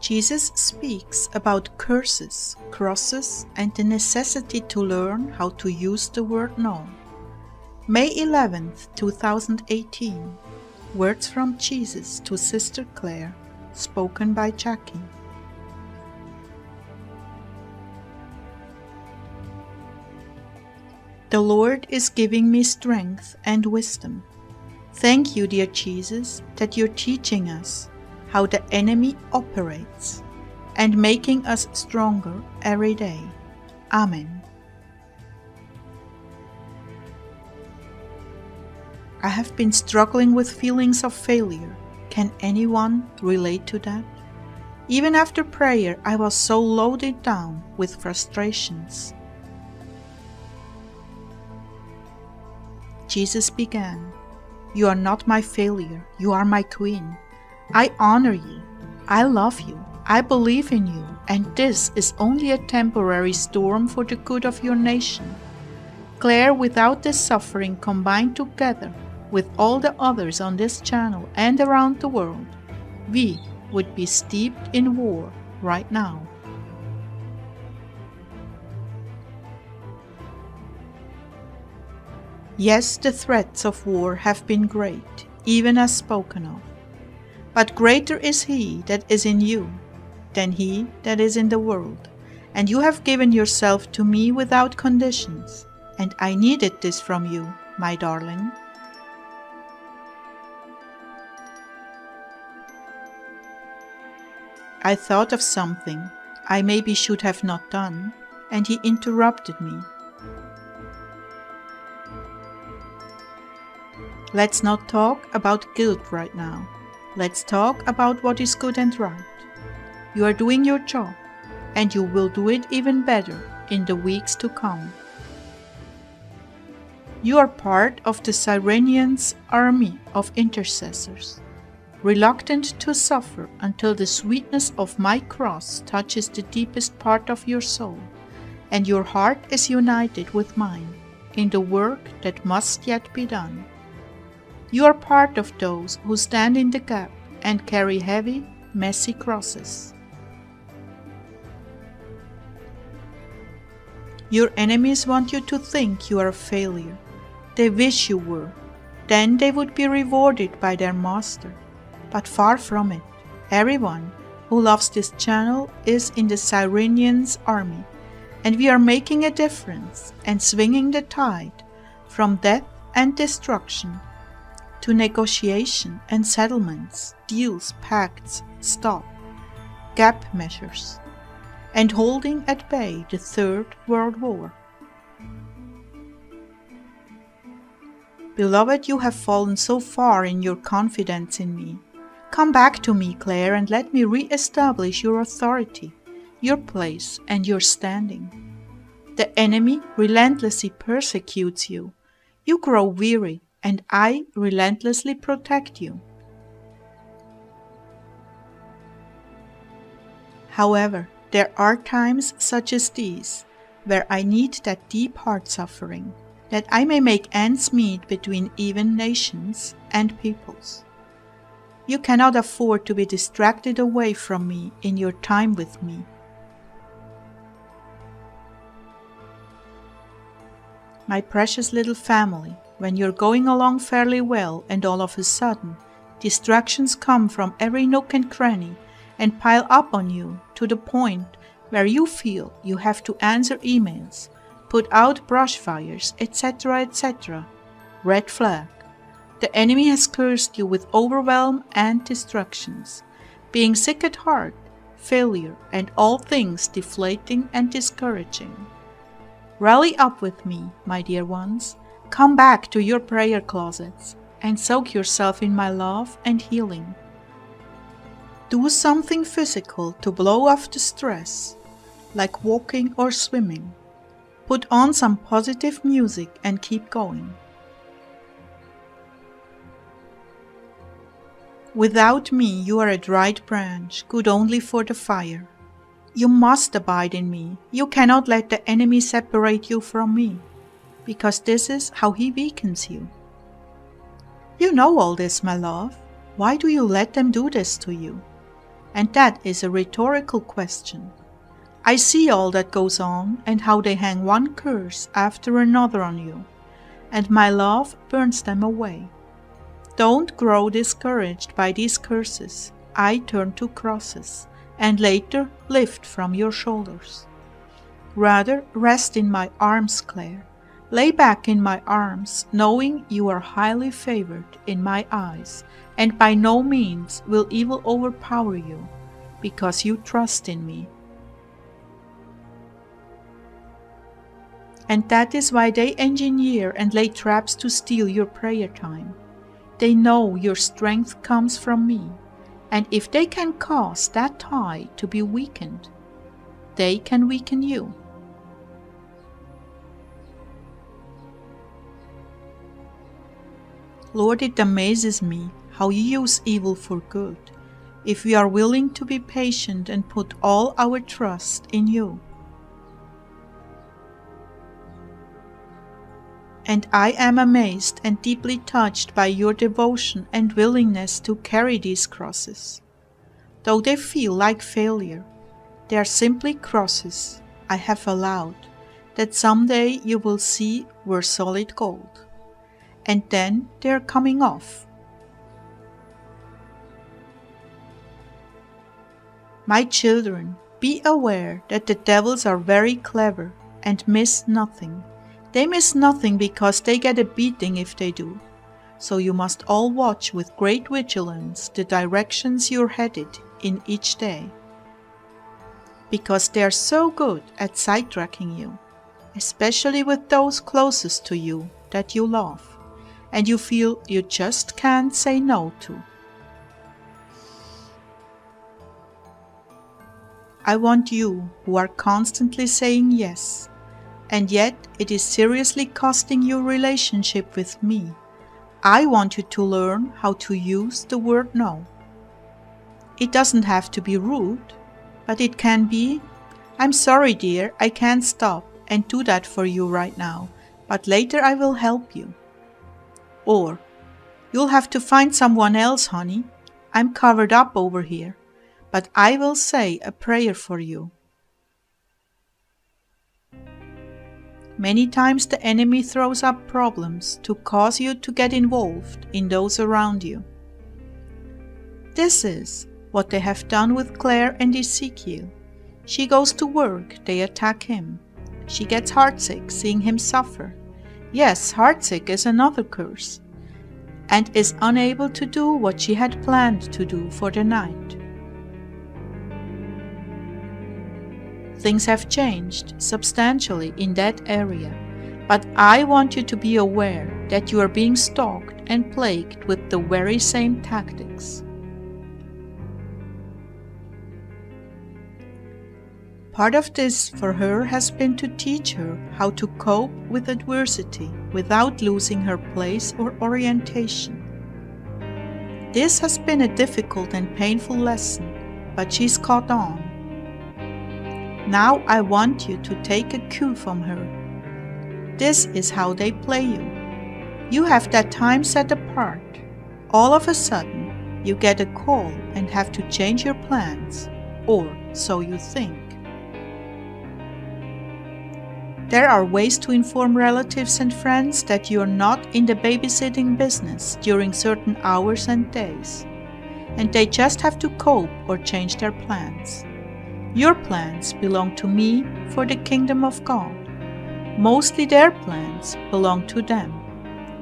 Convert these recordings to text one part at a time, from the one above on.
Jesus speaks about curses, crosses, and the necessity to learn how to use the word no. May 11th, 2018. Words from Jesus to Sister Clare, spoken by Jackie. The Lord is giving me strength and wisdom. Thank you, dear Jesus, that you're teaching us how the enemy operates and making us stronger every day. Amen. I have been struggling with feelings of failure. Can anyone relate to that? Even after prayer, I was so loaded down with frustrations. Jesus began, "You are not my failure, you are my queen. I honor you, I love you, I believe in you, and this is only a temporary storm for the good of your nation. Clare, without this suffering combined together with all the others on this channel and around the world, we would be steeped in war right now." Yes, the threats of war have been great, even as spoken of. But greater is He that is in you than he that is in the world. And you have given yourself to me without conditions, and I needed this from you, my darling. I thought of something I maybe should have not done, and He interrupted me. Let's not talk about guilt right now. Let's talk about what is good and right. You are doing your job, and you will do it even better in the weeks to come. You are part of the Cyrenians' army of intercessors, reluctant to suffer until the sweetness of my cross touches the deepest part of your soul, and your heart is united with mine in the work that must yet be done. You are part of those who stand in the gap and carry heavy, messy crosses. Your enemies want you to think you are a failure. They wish you were. Then they would be rewarded by their master. But far from it. Everyone who loves this channel is in the Cyrenians' army, and we are making a difference and swinging the tide from death and destruction to negotiation and settlements, deals, pacts, stop, gap measures, and holding at bay the Third World War. Beloved, you have fallen so far in your confidence in me. Come back to me, Clare, and let me re-establish your authority, your place, and your standing. The enemy relentlessly persecutes you. You grow weary, and I relentlessly protect you. However, there are times such as these where I need that deep heart suffering, that I may make ends meet between even nations and peoples. You cannot afford to be distracted away from me in your time with me. My precious little family, when you're going along fairly well and all of a sudden distractions come from every nook and cranny and pile up on you to the point where you feel you have to answer emails, put out brush fires, etc., etc. Red flag. The enemy has cursed you with overwhelm and distractions, being sick at heart, failure, and all things deflating and discouraging. Rally up with me, my dear ones. Come back to your prayer closets and soak yourself in my love and healing. Do something physical to blow off the stress, like walking or swimming. Put on some positive music and keep going. Without me, you are a dried branch, good only for the fire. You must abide in me. You cannot let the enemy separate you from me, because this is how he weakens you. You know all this, my love. Why do you let them do this to you? and that is a rhetorical question. I see all that goes on and how they hang one curse after another on you, and my love burns them away. Don't grow discouraged by these curses. I turn to crosses, and later lift from your shoulders. Rather, rest in my arms, Clare. Lay back in my arms, knowing you are highly favored in my eyes, and by no means will evil overpower you, because you trust in me. And that is why they engineer and lay traps to steal your prayer time. They know your strength comes from me, and if they can cause that tie to be weakened, they can weaken you. Lord, it amazes me how you use evil for good, if we are willing to be patient and put all our trust in you. And I am amazed and deeply touched by your devotion and willingness to carry these crosses. Though they feel like failure, they are simply crosses I have allowed, that someday you will see were solid gold. And then they are coming off. My children, be aware that the devils are very clever and miss nothing. They miss nothing because they get a beating if they do. So you must all watch with great vigilance the directions you're headed in each day. Because they are so good at sidetracking you, especially with those closest to you that you love, and you feel you just can't say no to. I want you who are constantly saying yes, and yet it is seriously costing your relationship with me. I want you to learn how to use the word no. It doesn't have to be rude, but it can be, "I'm sorry dear, I can't stop and do that for you right now, but later I will help you." Or, "You'll have to find someone else, honey. I'm covered up over here, but I will say a prayer for you." Many times the enemy throws up problems to cause you to get involved in those around you. This is what they have done with Clare and Ezekiel. She goes to work, they attack him. She gets heartsick seeing him suffer. Yes, heartsick is another curse, and is unable to do what she had planned to do for the night. Things have changed substantially in that area, but I want you to be aware that you are being stalked and plagued with the very same tactics. Part of this for her has been to teach her how to cope with adversity without losing her place or orientation. This has been a difficult and painful lesson, but she's caught on. Now I want you to take a cue from her. This is how they play you. You have that time set apart. All of a sudden, you get a call and have to change your plans, or so you think. There are ways to inform relatives and friends that you are not in the babysitting business during certain hours and days, and they just have to cope or change their plans. Your plans belong to me for the kingdom of God. Mostly their plans belong to them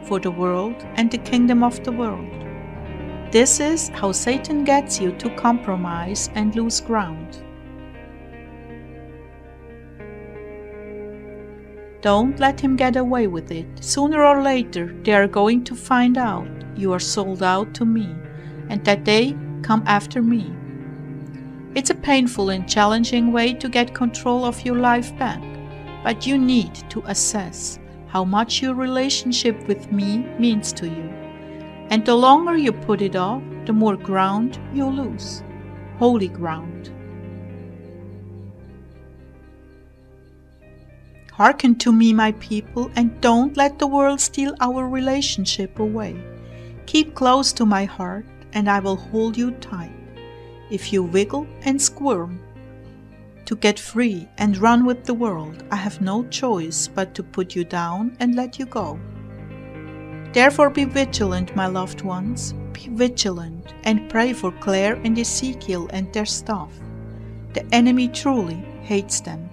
for the world and the kingdom of the world. This is how Satan gets you to compromise and lose ground. Don't let him get away with it. Sooner or later, they are going to find out you are sold out to me and that they come after me. It's a painful and challenging way to get control of your life back, but you need to assess how much your relationship with me means to you. And the longer you put it off, the more ground you lose. Holy ground. Hearken to me, my people, and don't let the world steal our relationship away. Keep close to my heart, and I will hold you tight. if you wiggle and squirm. To get free and run with the world, I have no choice but to put you down and let you go. Therefore be vigilant, my loved ones, be vigilant, and pray for Clare and Ezekiel and their staff. The enemy truly hates them.